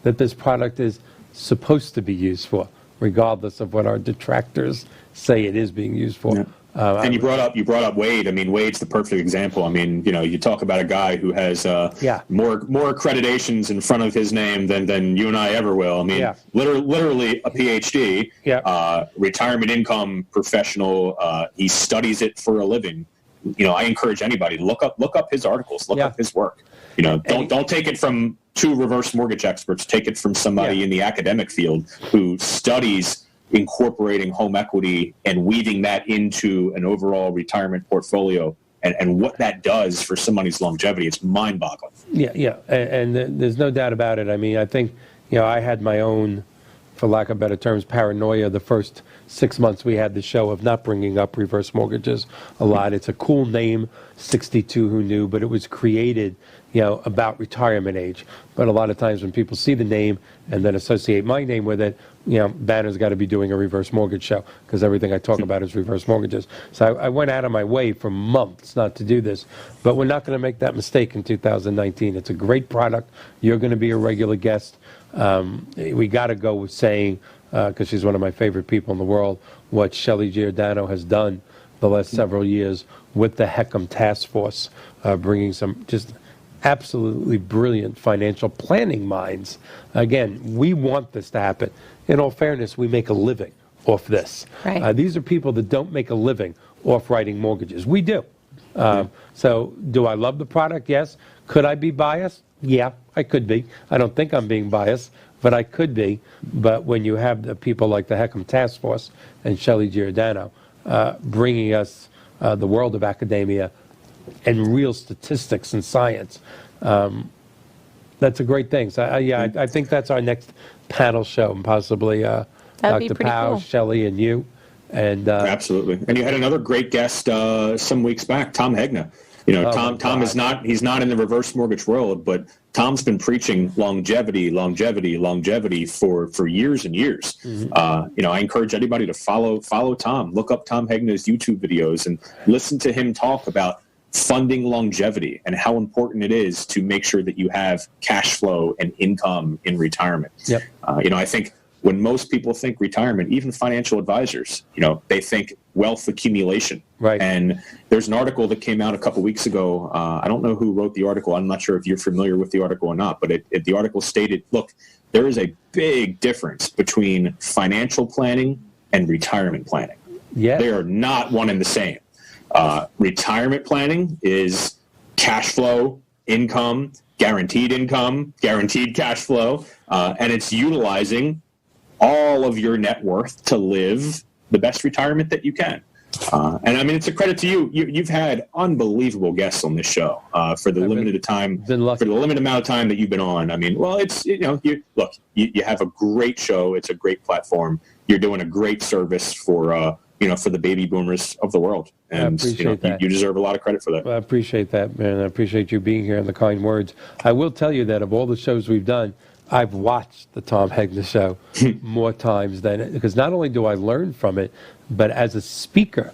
that this product is supposed to be used for, regardless of what our detractors say it is being used for. And you brought up Wade. I mean, Wade's the perfect example. I mean, you talk about a guy who has more accreditations in front of his name than you and I ever will. I mean, literally a PhD, retirement income professional. He studies it for a living. I encourage anybody to look up his articles, look up his work. Don't take it from two reverse mortgage experts. Take it from somebody in the academic field who studies incorporating home equity and weaving that into an overall retirement portfolio and what that does for somebody's longevity. It's mind-boggling. Yeah. And there's no doubt about it. I mean, I think, I had my own, for lack of better terms, paranoia the first 6 months we had the show of not bringing up reverse mortgages a lot. It's a cool name, 62 Who Knew, but it was created, about retirement age. But a lot of times when people see the name and then associate my name with it, Banner's got to be doing a reverse mortgage show because everything I talk about is reverse mortgages. So I went out of my way for months not to do this. But we're not going to make that mistake in 2019. It's a great product. You're going to be a regular guest. We got to go with saying, because she's one of my favorite people in the world, what Shelley Giordano has done the last several years with the HECM Task Force, bringing some just absolutely brilliant financial planning minds. Again, we want this to happen. In all fairness, we make a living off this. Right. These are people that don't make a living off writing mortgages. We do. So do I love the product? Yes. Could I be biased? Yeah, I could be. I don't think I'm being biased, but I could be. But when you have the people like the HECM Task Force and Shelley Giordano bringing us the world of academia and real statistics and science, that's a great thing. So, I think that's our next panel show, and possibly Dr. Powell, cool. Shelley, and you. And absolutely. And you had another great guest some weeks back, Tom Hegna. Tom is he's not in the reverse mortgage world, but Tom's been preaching longevity for years and years. Mm-hmm. I encourage anybody to follow Tom, look up Tom Hegna's YouTube videos and listen to him talk about funding longevity and how important it is to make sure that you have cash flow and income in retirement. Yep. I think when most people think retirement, even financial advisors, they think wealth accumulation. Right. And there's an article that came out a couple weeks ago. I don't know who wrote the article. I'm not sure if you're familiar with the article or not, but the article stated, look, there is a big difference between financial planning and retirement planning. Yeah. They are not one and the same. Retirement planning is cash flow, income, guaranteed cash flow, and it's utilizing all of your net worth to live the best retirement that you can. And I mean, it's a credit to you. You've had unbelievable guests on this show for the limited amount of time that you've been on. I mean, well, it's you have a great show. It's a great platform. You're doing a great service for the baby boomers of the world. And you deserve a lot of credit for that. Well, I appreciate that, man. I appreciate you being here and the kind words. I will tell you that of all the shows we've done, I've watched the Tom Hegna show more times because not only do I learn from it, but as a speaker,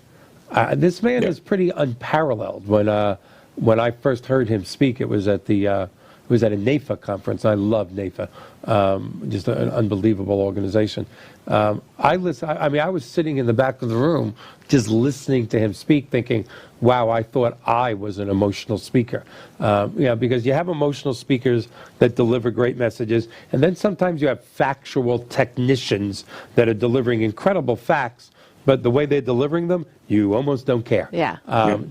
this man is pretty unparalleled. When I first heard him speak, it was at a NAFA conference. I love NAFA, just an unbelievable organization. I was sitting in the back of the room just listening to him speak, thinking, wow, I thought I was an emotional speaker. Because you have emotional speakers that deliver great messages, and then sometimes you have factual technicians that are delivering incredible facts, but the way they're delivering them, you almost don't care. Yeah.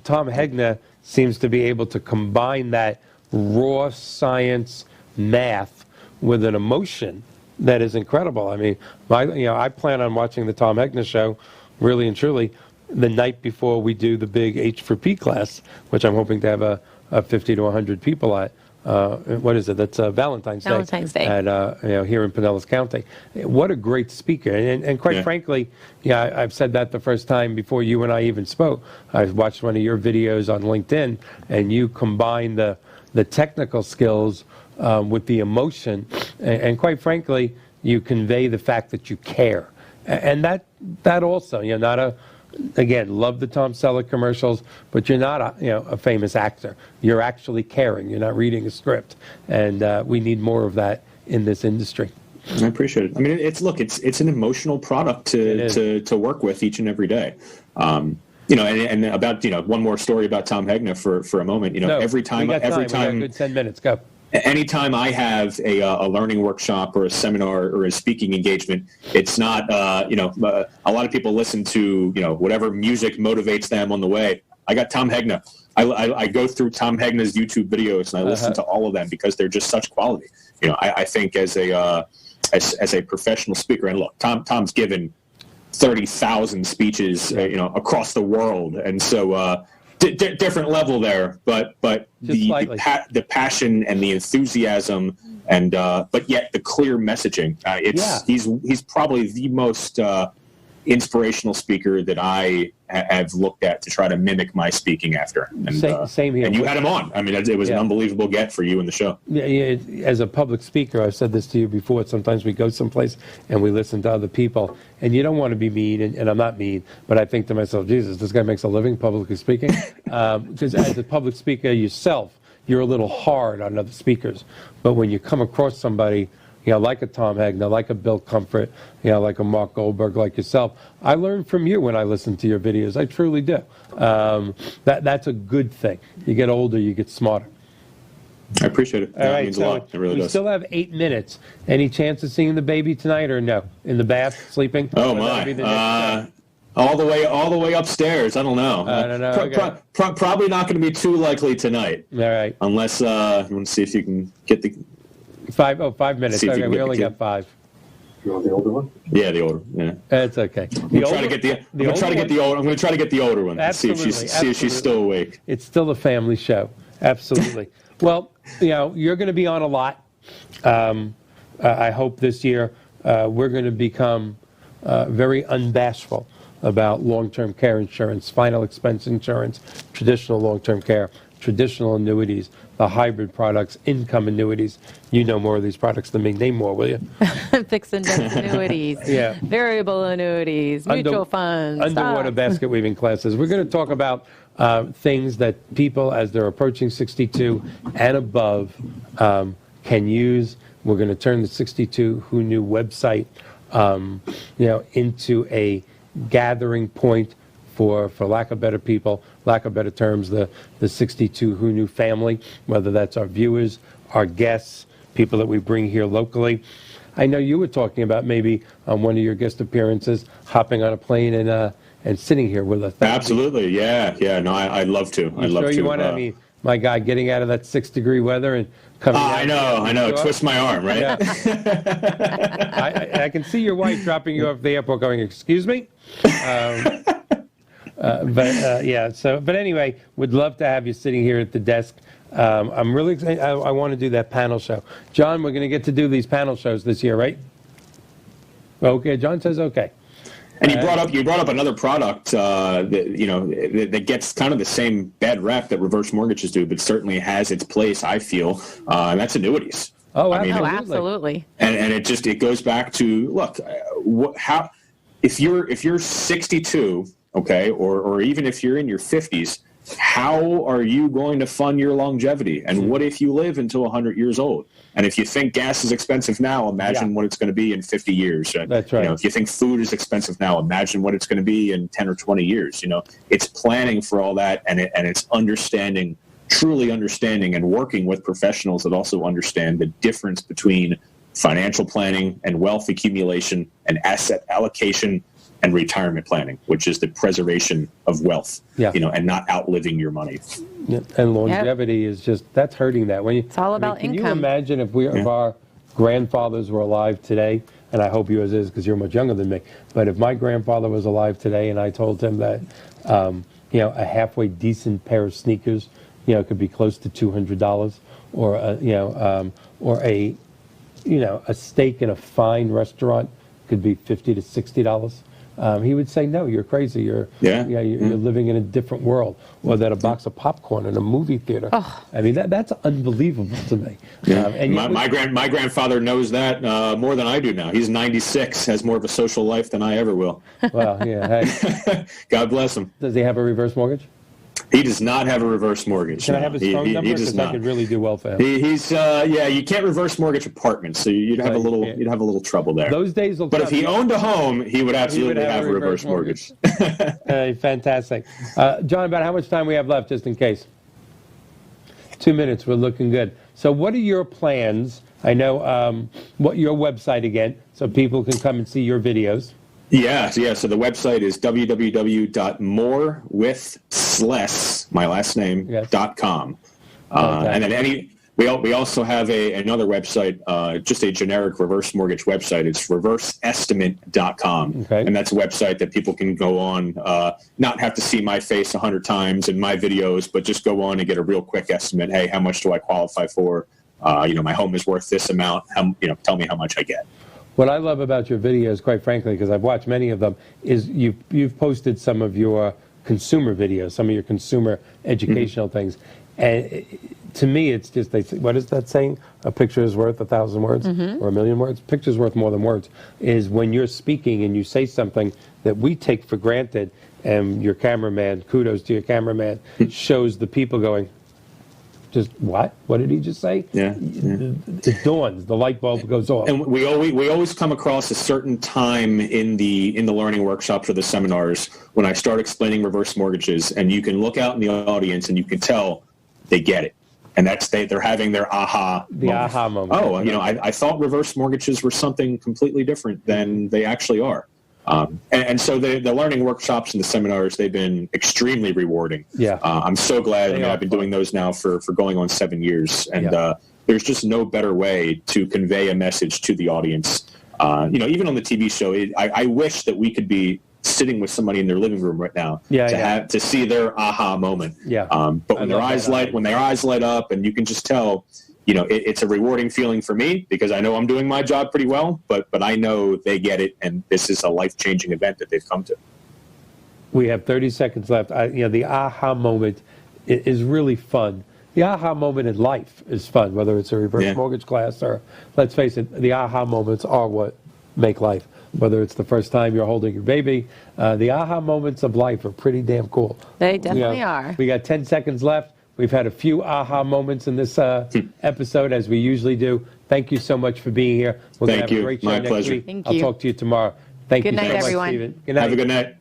Tom Hegna seems to be able to combine that raw science math with an emotion that is incredible. I mean, I plan on watching the Tom Hegna show, really and truly, the night before we do the big H4P class, which I'm hoping to have a 50 to 100 people at. What is it? That's Valentine's Day. Valentine's Day. At, here in Pinellas County. What a great speaker. And quite frankly, I've said that the first time before you and I even spoke. I watched one of your videos on LinkedIn, and you combine the technical skills with the emotion, and quite frankly, you convey the fact that you care, and that also, again, love the Tom Selleck commercials, but you're not a famous actor. You're actually caring. You're not reading a script, and we need more of that in this industry. I appreciate it. I mean, it's an emotional product to work with each and every day. and about, one more story about Tom Hegna for a moment. No, every time, we got a good 10 minutes. Go. Anytime I have a learning workshop or a seminar or a speaking engagement, it's not, a lot of people listen to, whatever music motivates them on the way. I got Tom Hegna. I go through Tom Hegna's YouTube videos and I listen to all of them because they're just such quality. I think as a professional speaker, and look, Tom's given 30,000 speeches, across the world. And so, different level there, but the passion and the enthusiasm, and but yet the clear messaging. He's probably the most inspirational speaker that I have looked at to try to mimic my speaking after. And, same here. And you had him on. I mean, it was an unbelievable get for you in the show. Yeah, as a public speaker, I've said this to you before. Sometimes we go someplace and we listen to other people, and you don't want to be mean, and I'm not mean, but I think to myself, Jesus, this guy makes a living publicly speaking. Because as a public speaker yourself, you're a little hard on other speakers. But when you come across somebody, like a Tom Hegna, like a Bill Comfort, like a Mark Goldberg, like yourself, I learn from you when I listen to your videos. I truly do. That's a good thing. You get older, you get smarter. I appreciate it. That means a lot. It really does. We still have 8 minutes. Any chance of seeing the baby tonight, or no? In the bath, sleeping? Oh my! All the way upstairs. I don't know. I don't know. Probably not going to be too likely tonight. All right. Unless you want to see if you can get the 5 minutes. Okay, we only got 5. You want the older one? Yeah, the older. Yeah. That's okay. I'm going to try to get the older one. Absolutely. See if she's still awake. It's still a family show. Absolutely. Well, you're going to be on a lot. I hope this year we're going to become very unbashful about long-term care insurance, final expense insurance, traditional long-term care, traditional annuities, the hybrid products, income annuities. You know more of these products than me. Name more, will you? Fixed index annuities, variable annuities, mutual funds, underwater basket weaving classes. We're going to talk about things that people, as they're approaching 62 and above, can use. We're going to turn the 62 Who Knew website, into a gathering point for lack of better people, lack of better terms, the 62 Who Knew family, whether that's our viewers, our guests, people that we bring here locally. I know you were talking about maybe on one of your guest appearances, hopping on a plane and sitting here with us. Absolutely, yeah. No, I'd love to. I'd love to. You want to? I mean, my God, getting out of that 6-degree weather and coming. I know. Twist my arm, right? Yeah. I can see your wife dropping you off at the airport, going, "Excuse me." But anyway, would love to have you sitting here at the desk. I'm really excited. I want to do that panel show. John, we're going to get to do these panel shows this year, right? Okay, John says okay. And you brought up another product that gets kind of the same bad rap that reverse mortgages do, but certainly has its place, I feel, and that's annuities. Absolutely. And it goes back to, look, if you're 62, okay, or even if you're in your 50s, how are you going to fund your longevity? And what if you live until 100 years old? And if you think gas is expensive now, imagine what it's going to be in 50 years. That's right. If you think food is expensive now, imagine what it's going to be in 10 or 20 years. It's planning for all that, and it's understanding, truly understanding, and working with professionals that also understand the difference between financial planning and wealth accumulation and asset allocation and retirement planning, which is the preservation of wealth, and not outliving your money. Yeah. And longevity is that's hurting that. It's all about income. income. Can you imagine if our grandfathers were alive today, and I hope yours is because you're much younger than me, but if my grandfather was alive today and I told him that, a halfway decent pair of sneakers, could be close to $200, or a steak in a fine restaurant could be $50 to $60. He would say, "No, you're crazy. You're living in a different world." Or that a box of popcorn in a movie theater. Oh. I mean, that's unbelievable to me. Yeah. My grandfather knows that more than I do now. He's 96, has more of a social life than I ever will. Well, yeah. Hey. God bless him. Does he have a reverse mortgage? He does not have a reverse mortgage. Can I no. have his He- phone he- number? He does Because I not. could really do well for him. He's yeah. You can't reverse mortgage apartments, so you'd have No, a you little can't. you'd have a little trouble there. Those days will But come. if he owned a home, he would absolutely have have a a reverse reverse mortgage. Fantastic. John, about how much time we have left, just in case? 2 minutes. We're looking good. So what are your plans? I know what your website again, so people can come and see your videos. Yeah. So the website is www.morewithsless, my last name, Yes. .com. Okay. And then we also have another website, just a generic reverse mortgage website. It's reverseestimate.com. Okay. And that's a website that people can go on, not have to see my face 100 times in my videos, but just go on and get a real quick estimate. Hey, how much do I qualify for? My home is worth this amount. Tell me how much I get. What I love about your videos, quite frankly, because I've watched many of them, is you've posted some of your consumer videos, some of your consumer educational things. And to me, it's just, what is that saying? A picture is worth 1,000 words or 1,000,000 words? Picture's worth more than words. Is when you're speaking and you say something that we take for granted, and your cameraman, kudos to your cameraman, shows the people going, just what? What did he just say? Yeah. It dawns. The light bulb goes off. And we always come across a certain time in the learning workshops or the seminars when I start explaining reverse mortgages, and you can look out in the audience and you can tell they get it, and they're having their aha. The moment. aha moment. Oh, I thought reverse mortgages were something completely different than they actually are. And so the learning workshops and the seminars, they've been extremely rewarding. Yeah. I'm so glad. They are I've been fun. doing those now for going on 7 years, and Yeah. there's just no better way to convey a message to the audience. Even on the TV show, I wish that we could be sitting with somebody in their living room right now to see their aha moment. Yeah. But when I their eyes light up, and you can just tell, it's a rewarding feeling for me because I know I'm doing my job pretty well, but I know they get it, and this is a life-changing event that they've come to. We have 30 seconds left. The aha moment is really fun. The aha moment in life is fun, whether it's a reverse mortgage class or, let's face it, the aha moments are what make life. Whether it's the first time you're holding your baby, the aha moments of life are pretty damn cool. They definitely are. We got 10 seconds left. We've had a few aha moments in this episode, as we usually do. Thank you so much for being here. We're going to have a great show My next pleasure. week. Thank I'll you. talk to you tomorrow. Thank Good you so night, much, everyone. Stephen. Good night. Have a good night.